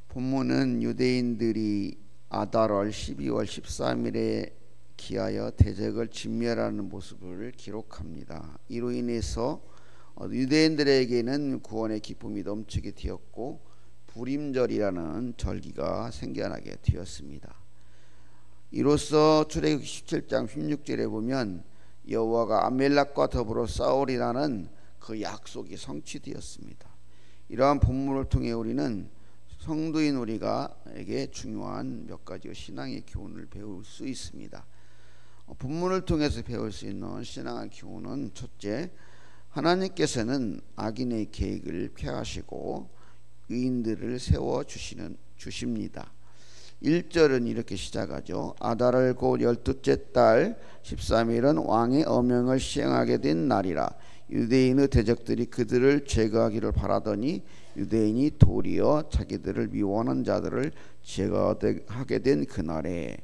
본문은 유대인들이 아달월 12월 13일에 기하여 대적을 진멸하는 모습을 기록합니다. 이로 인해서 유대인들에게는 구원의 기쁨이 넘치게 되었고 불임절이라는 절기가 생겨나게 되었습니다. 이로써 출애굽기 17장 16절에 보면 여호와가 아멜렉과 더불어 싸우리라는 그 약속이 성취되었습니다. 이러한 본문을 통해 우리는 성도인 우리가에게 중요한 몇 가지 신앙의 교훈을 배울 수 있습니다. 본문을 통해서 배울 수 있는 신앙의 교훈은 첫째, 하나님께서는 악인의 계획을 폐하시고 의인들을 세워 주십니다. 1절은 이렇게 시작하죠. 아달월 곧 12째 달 13일은 왕의 어명을 시행하게 된 날이라. 유대인의 대적들이 그들을 제거하기를 바라더니 유대인이 도리어 자기들을 미워하는 자들을 제거하게 된 그날에.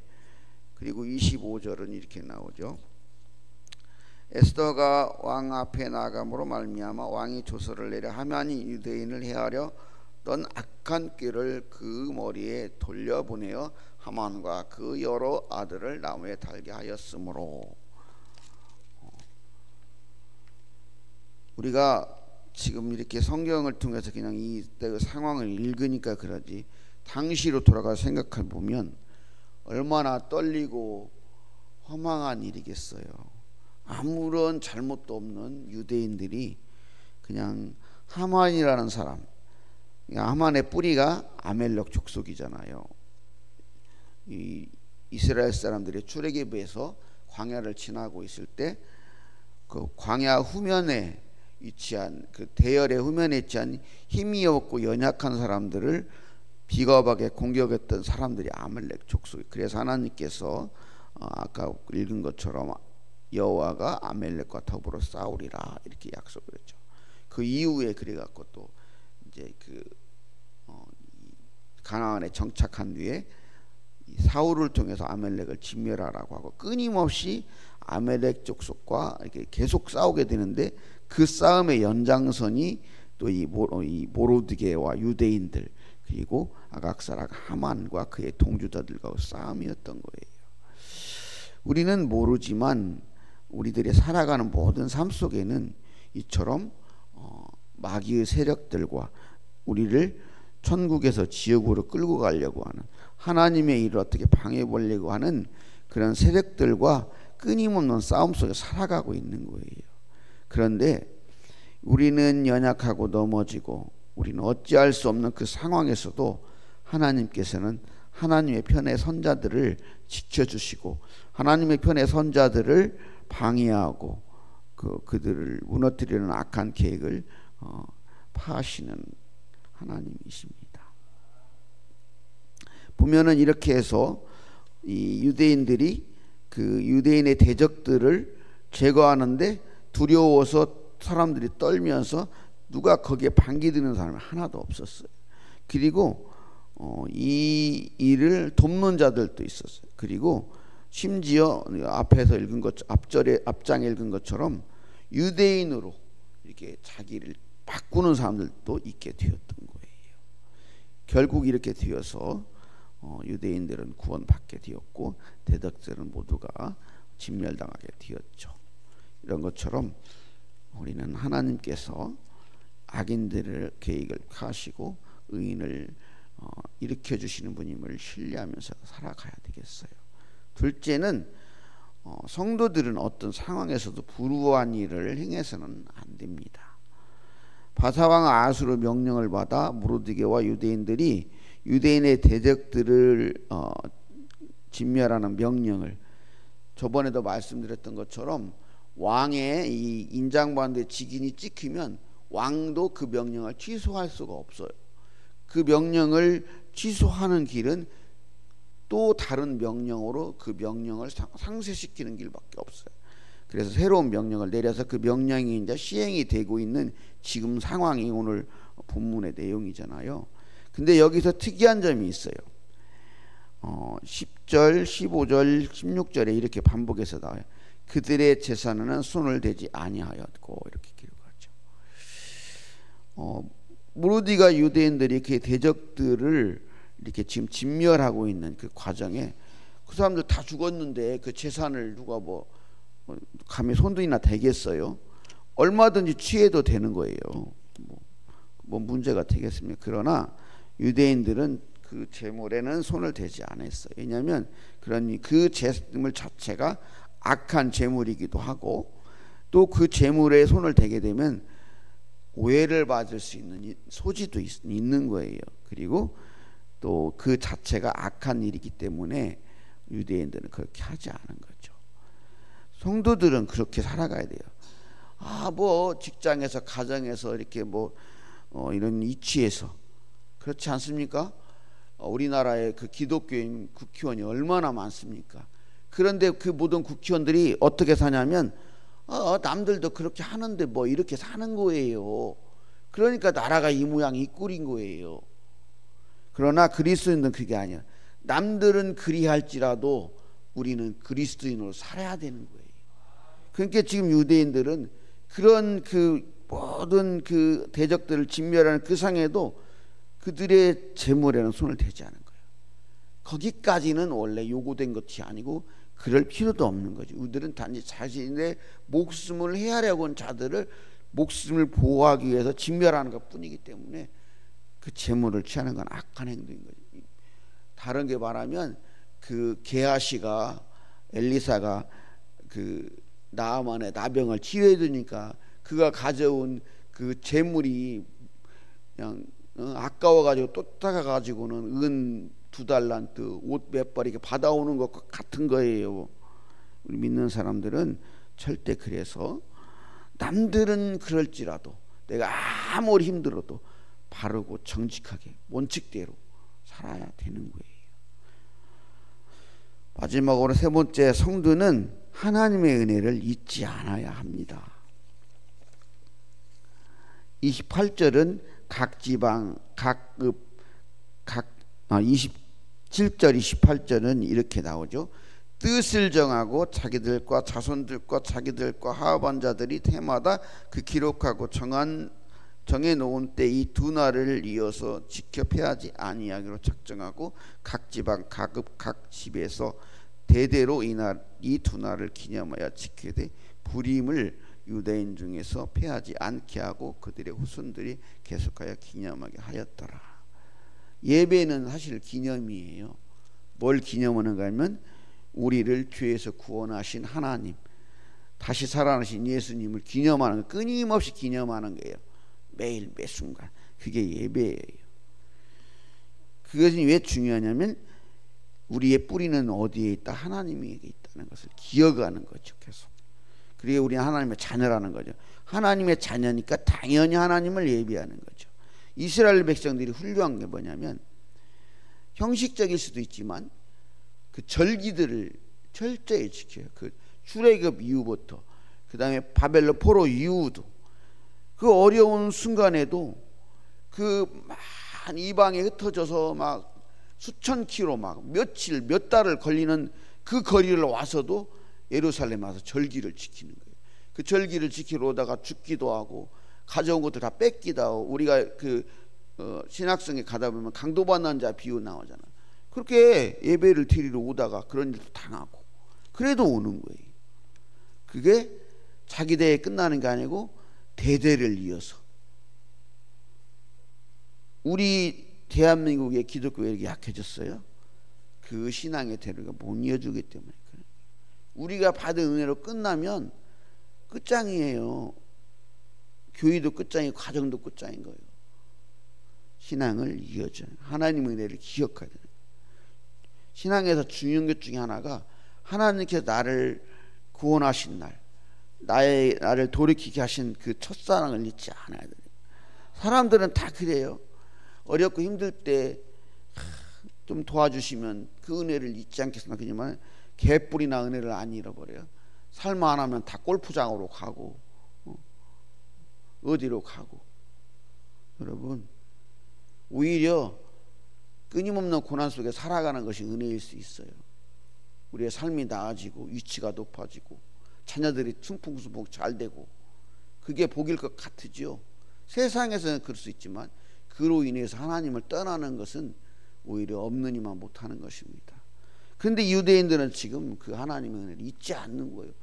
그리고 25절은 이렇게 나오죠. 에스더가 왕 앞에 나아감으로 말미암아 왕이 조서를 내려 하만이 유대인을 해하려던 악한 꾀를 그 머리에 돌려보내어 하만과 그 여러 아들을 나무에 달게 하였으므로. 우리가 지금 이렇게 성경을 통해서 그냥 이때 상황을 읽으니까 그러지, 당시로 돌아가 생각해 보면 얼마나 떨리고 허망한 일이겠어요. 아무런 잘못도 없는 유대인들이 그냥 하만이라는 사람, 하만의 뿌리가 아멜렉 족속이잖아요. 이 이스라엘 사람들이 출애굽에서 광야를 지나고 있을 때 그 광야 후면에 위치한 그 대열의 후면에 위치한 힘이 없고 연약한 사람들을 비겁하게 공격했던 사람들이 아멜렉 족속. 그래서 하나님께서 아까 읽은 것처럼 여호와가 아멜렉과 더불어 싸우리라 이렇게 약속을 했죠. 그 이후에 그래갖고 또 이제 가나안에 정착한 뒤에 사울을 통해서 아멜렉을 진멸하라고 하고 끊임없이 아멜렉 족속과 이렇게 계속 싸우게 되는데, 그 싸움의 연장선이 또 이 모로드게와 유대인들, 그리고 아각사락 하만과 그의 동주자들과 싸움이었던 거예요. 우리는 모르지만 우리들이 살아가는 모든 삶 속에는 이처럼 마귀의 세력들과 우리를 천국에서 지옥으로 끌고 가려고 하는, 하나님의 일을 어떻게 방해 보려고 하는 그런 세력들과 끊임없는 싸움 속에 살아가고 있는 거예요. 그런데 우리는 연약하고 넘어지고 우리는 어찌할 수 없는 그 상황에서도 하나님께서는 하나님의 편의 선자들을 지켜주시고 하나님의 편의 선자들을 방해하고 그들을 무너뜨리는 악한 계획을 파하시는 하나님이십니다. 보면은 이렇게 해서 이 유대인들이 그 유대인의 대적들을 제거하는데 두려워서 사람들이 떨면서 누가 거기에 반기드는 사람이 하나도 없었어요. 그리고 이 일을 돕는 자들도 있었어요. 그리고 심지어 앞에서 읽은 것, 앞장에 읽은 것처럼 유대인으로 이렇게 자기를 바꾸는 사람들도 있게 되었던 거예요. 결국 이렇게 되어서 유대인들은 구원받게 되었고 대적들은 모두가 진멸당하게 되었죠. 이런 것처럼 우리는 하나님께서 악인들의 계획을 파시고 의인을 일으켜 주시는 분임을 신뢰하면서 살아가야 되겠어요. 둘째는 성도들은 어떤 상황에서도 불우한 일을 행해서는 안 됩니다. 바사왕 아하스로 명령을 받아 모로드게와 유대인들이 유대인의 대적들을 진멸하는 명령을, 저번에도 말씀드렸던 것처럼 왕의 이 인장반도에 직인이 찍히면 왕도 그 명령을 취소할 수가 없어요. 그 명령을 취소하는 길은 또 다른 명령으로 그 명령을 상쇄시키는 길밖에 없어요. 그래서 새로운 명령을 내려서 그 명령이 이제 시행이 되고 있는 지금 상황이 오늘 본문의 내용이잖아요. 근데 여기서 특이한 점이 있어요. 10절, 15절, 16절에 이렇게 반복해서 나와요. 그들의 재산에는 손을 대지 아니하였고 이렇게 기록하죠. 모로디가 유대인들이 그 대적들을 이렇게 지금 진멸하고 있는 그 과정에 그 사람들 다 죽었는데 그 재산을 누가 뭐 감히 손들이나 대겠어요? 얼마든지 취해도 되는 거예요. 뭐 문제가 되겠습니까? 그러나 유대인들은 그 재물에는 손을 대지 않았어요. 왜냐하면 그런 그 재물 자체가 악한 재물이기도 하고 또 그 재물에 손을 대게 되면 오해를 받을 수 있는 소지도 있는 거예요. 그리고 또 그 자체가 악한 일이기 때문에 유대인들은 그렇게 하지 않은 거죠. 성도들은 그렇게 살아가야 돼요. 뭐 직장에서 가정에서 이렇게 이런 이치에서 그렇지 않습니까? 우리나라의 그 기독교인 국회의원이 얼마나 많습니까? 그런데 그 모든 국회의원들이 어떻게 사냐면 남들도 그렇게 하는데 뭐 이렇게 사는 거예요. 그러니까 나라가 이 모양 이 꼴인 거예요. 그러나 그리스도인은 그게 아니야. 남들은 그리할지라도 우리는 그리스도인으로 살아야 되는 거예요. 그러니까 지금 유대인들은 그런 그 모든 그 대적들을 진멸하는 그 상에도 그들의 재물에는 손을 대지 않은 거예요. 거기까지는 원래 요구된 것이 아니고 그럴 필요도 없는 거죠. 우리들은 단지 자신의 목숨을 해하려고 하는 자들을 목숨을 보호하기 위해서 진멸하는 것뿐이기 때문에 그 재물을 취하는 건 악한 행동인 거죠. 다른 게 말하면 그 게하시가 엘리사가 그 나아만의 나병을 치유해 주니까 그가 가져온 그 재물이 그냥 아까워가지고 쫓아가 가지고는 은 2달란트 옷 몇 벌 이렇게 받아오는 것과 같은 거예요. 우리 믿는 사람들은 절대 그래서 남들은 그럴지라도 내가 아무리 힘들어도 바르고 정직하게 원칙대로 살아야 되는 거예요. 마지막으로 세 번째, 성도는 하나님의 은혜를 잊지 않아야 합니다. 28절은 각 지방, 각급, 27절, 28절은 이렇게 나오죠. 뜻을 정하고 자기들과 자손들과 자기들과 화합한 자들이 해마다 그 기록하고 정해놓은 때 이 두 날을 이어서 지켜 패하지 아니하기로 작정하고 각 지방, 각급, 각 집에서 대대로 이 두 날을 기념하여 지키되 불임을 유대인 중에서 패하지 않게 하고 그들의 후손들이 계속하여 기념하게 하였더라. 예배는 사실 기념이에요. 뭘 기념하는가 하면 우리를 죄에서 구원하신 하나님, 다시 살아나신 예수님을 기념하는 거, 끊임없이 기념하는 거예요. 매일 매 순간. 그게 예배예요. 그것이 왜 중요하냐면 우리의 뿌리는 어디에 있다? 하나님에게 있다는 것을 기억하는 거죠. 계속. 그리고 우리는 하나님의 자녀라는 거죠. 하나님의 자녀니까 당연히 하나님을 예배하는 거죠. 이스라엘 백성들이 훌륭한 게 뭐냐면 형식적일 수도 있지만 그 절기들을 철저히 지켜요. 그 출애굽 이후부터 그 다음에 바벨론 포로 이후도 그 어려운 순간에도 그 만 이방에 흩어져서 막 수천 킬로 막 며칠 몇 달을 걸리는 그 거리를 와서도 예루살렘 와서 절기를 지키는 거예요. 그 절기를 지키러 오다가 죽기도 하고 가져온 것들 다 뺏기도 하고 우리가 그 신학성에 가다 보면 강도받는 자 비유 나오잖아. 그렇게 예배를 드리러 오다가 그런 일도 당하고 그래도 오는 거예요. 그게 자기 대에 끝나는 게 아니고 대대를 이어서 우리 대한민국의 기독교가 이렇게 약해졌어요. 그 신앙의 대로가 못 이어주기 때문에 그래요. 우리가 받은 은혜로 끝나면 끝장이에요. 교회도 끝장이고 가정도 끝장인 거예요. 신앙을 이어줘요. 하나님의 은혜를 기억해야 돼요. 신앙에서 중요한 것 중에 하나가 하나님께서 나를 구원하신 날, 나를 돌이키게 하신 그 첫사랑을 잊지 않아야 돼요. 사람들은 다 그래요. 어렵고 힘들 때 좀 도와주시면 그 은혜를 잊지 않겠으나 그지만 개뿔이나 은혜를 안 잃어버려요. 살만 안 하면 다 골프장으로 가고 어디로 가고. 여러분 오히려 끊임없는 고난 속에 살아가는 것이 은혜일 수 있어요. 우리의 삶이 나아지고 위치가 높아지고 자녀들이 숭풍숭풍 잘 되고 그게 복일 것 같으죠. 세상에서는 그럴 수 있지만 그로 인해서 하나님을 떠나는 것은 오히려 없느니만 못하는 것입니다. 그런데 유대인들은 지금 그 하나님의 은혜를 잊지 않는 거예요.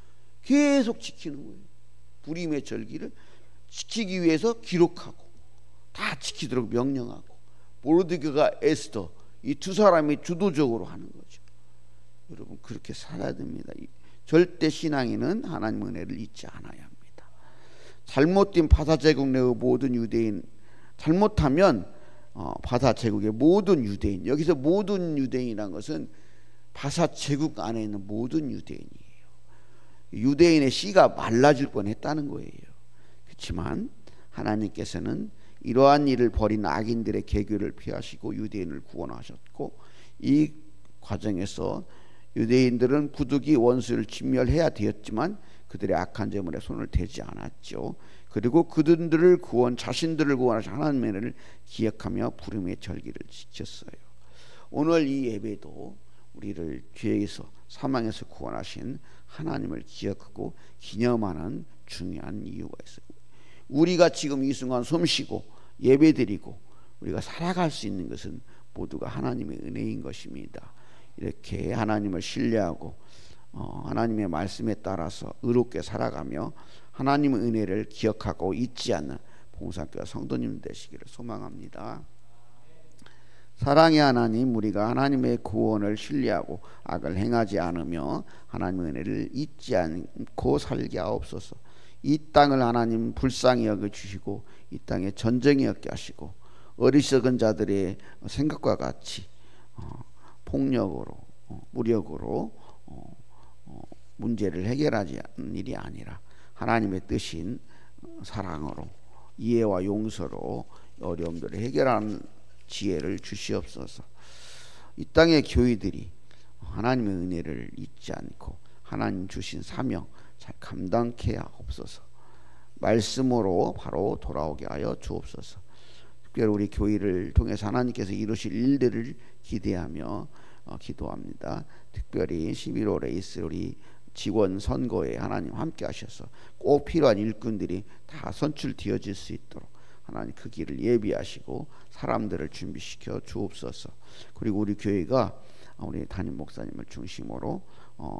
계속 지키는 거예요. 불임의 절기를 지키기 위해서 기록하고 다 지키도록 명령하고 모르드게가 에스더 이 두 사람이 주도적으로 하는 거죠. 여러분 그렇게 살아야 됩니다. 절대 신앙인은 하나님의 은혜를 잊지 않아야 합니다. 잘못된 바사 제국 내의 모든 유대인 잘못하면 바사 제국의 모든 유대인 여기서 모든 유대인이란 것은 바사 제국 안에 있는 모든 유대인이에요. 유대인의 씨가 말라질 뻔했다는 거예요. 그렇지만 하나님께서는 이러한 일을 벌인 악인들의 계교를 피하시고 유대인을 구원하셨고 이 과정에서 유대인들은 부득이 원수를 진멸해야 되었지만 그들의 악한 재물에 손을 대지 않았죠. 그리고 그들을 자신들을 구원하신 하나님의 은혜를 기억하며 부름의 절기를 지켰어요. 오늘 이 예배도 우리를 죄에서 사망에서 구원하신 하나님을 기억하고 기념하는 중요한 이유가 있어요. 우리가 지금 이 순간 숨쉬고 예배드리고 우리가 살아갈 수 있는 것은 모두가 하나님의 은혜인 것입니다. 이렇게 하나님을 신뢰하고 하나님의 말씀에 따라서 의롭게 살아가며 하나님의 은혜를 기억하고 잊지 않는 봉사교회 성도님 되시기를 소망합니다. 사랑의 하나님, 우리가 하나님의 구원을 신뢰하고 악을 행하지 않으며 하나님의 은혜를 잊지 않고 살게 하옵소서. 이 땅을 하나님 불쌍히 여겨주시고 이 땅에 전쟁이 없게 하시고 어리석은 자들의 생각과 같이 폭력으로 무력으로 문제를 해결하지 않는 일이 아니라 하나님의 뜻인 사랑으로 이해와 용서로 어려움들을 해결하는 지혜를 주시옵소서. 이 땅의 교회들이 하나님의 은혜를 잊지 않고 하나님 주신 사명 잘 감당케 하옵소서. 말씀으로 바로 돌아오게 하여 주옵소서. 특별히 우리 교회를 통해서 하나님께서 이루실 일들을 기대하며 기도합니다. 특별히 11월에 있을 우리 직원 선거에 하나님 함께 하셔서 꼭 필요한 일꾼들이 다 선출되어질 수 있도록 하나님 그 길을 예비하시고 사람들을 준비시켜 주옵소서. 그리고 우리 교회가 우리 담임 목사님을 중심으로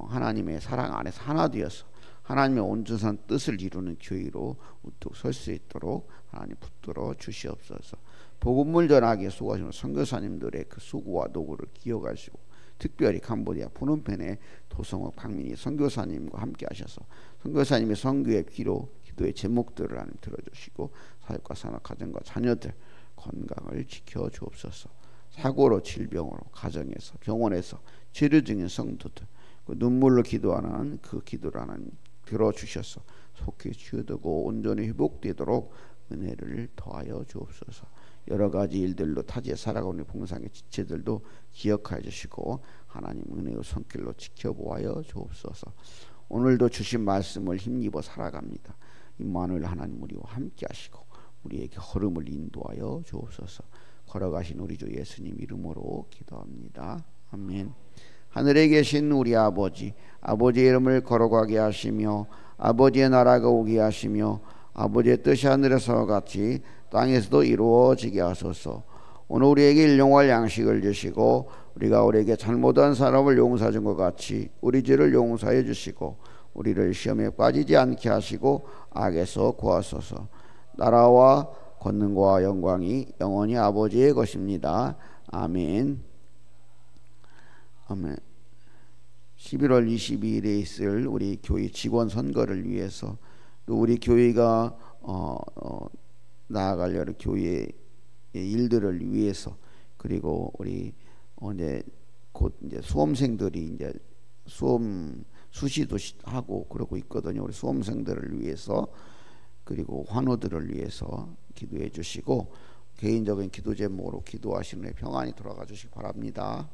하나님의 사랑 안에서 하나 되어서 하나님의 온전한 뜻을 이루는 교회로 우뚝 설 수 있도록 하나님 붙들어 주시옵소서. 복음을 전하기에 수고하시는 선교사님들의 그 수고와 노고를 기억하시고 특별히 캄보디아 푸놈펜의 도성욱 박민희 선교사님과 함께 하셔서 선교사님의 선교의 기도의 제목들을 하나님 들어주시고 사역과 산업 가정과 자녀들 건강을 지켜 주옵소서. 사고로 질병으로 가정에서 병원에서 치료 중인 성도들 그 눈물로 기도하는 그 기도를 하나님 들어주셔서 속히 치유되고 온전히 회복되도록 은혜를 더하여 주옵소서. 여러 가지 일들로 타지에 살아가는 봉사의 지체들도 기억하여 주시고 하나님 은혜의 손길로 지켜보아여 주옵소서. 오늘도 주신 말씀을 힘입어 살아갑니다. 임마누엘 하나님 우리와 함께 하시고 우리에게 걸음을 인도하여 주옵소서. 걸어가신 우리 주 예수님 이름으로 기도합니다. 아멘. 하늘에 계신 우리 아버지, 아버지의 이름을 걸어가게 하시며 아버지의 나라가 오게 하시며 아버지의 뜻이 하늘에서 같이 땅에서도 이루어지게 하소서. 오늘 우리에게 일용할 양식을 주시고 우리가 우리에게 잘못한 사람을 용서해 준 것 같이 우리 죄를 용서해 주시고 우리를 시험에 빠지지 않게 하시고 악에서 구하소서. 나라와 권능과 영광이 영원히 아버지의 것입니다. 아멘. 아멘. 11월 22일에 있을 우리 교회 직원 선거를 위해서 또 우리 교회가 나아갈 여러 교회의 일들을 위해서 그리고 우리 이제 곧 이제 수험생들이 이제 수험 수시도 하고 그러고 있거든요. 우리 수험생들을 위해서 그리고 환우들을 위해서 기도해 주시고 개인적인 기도 제목으로 기도하시는 평안히 돌아가 주시기 바랍니다.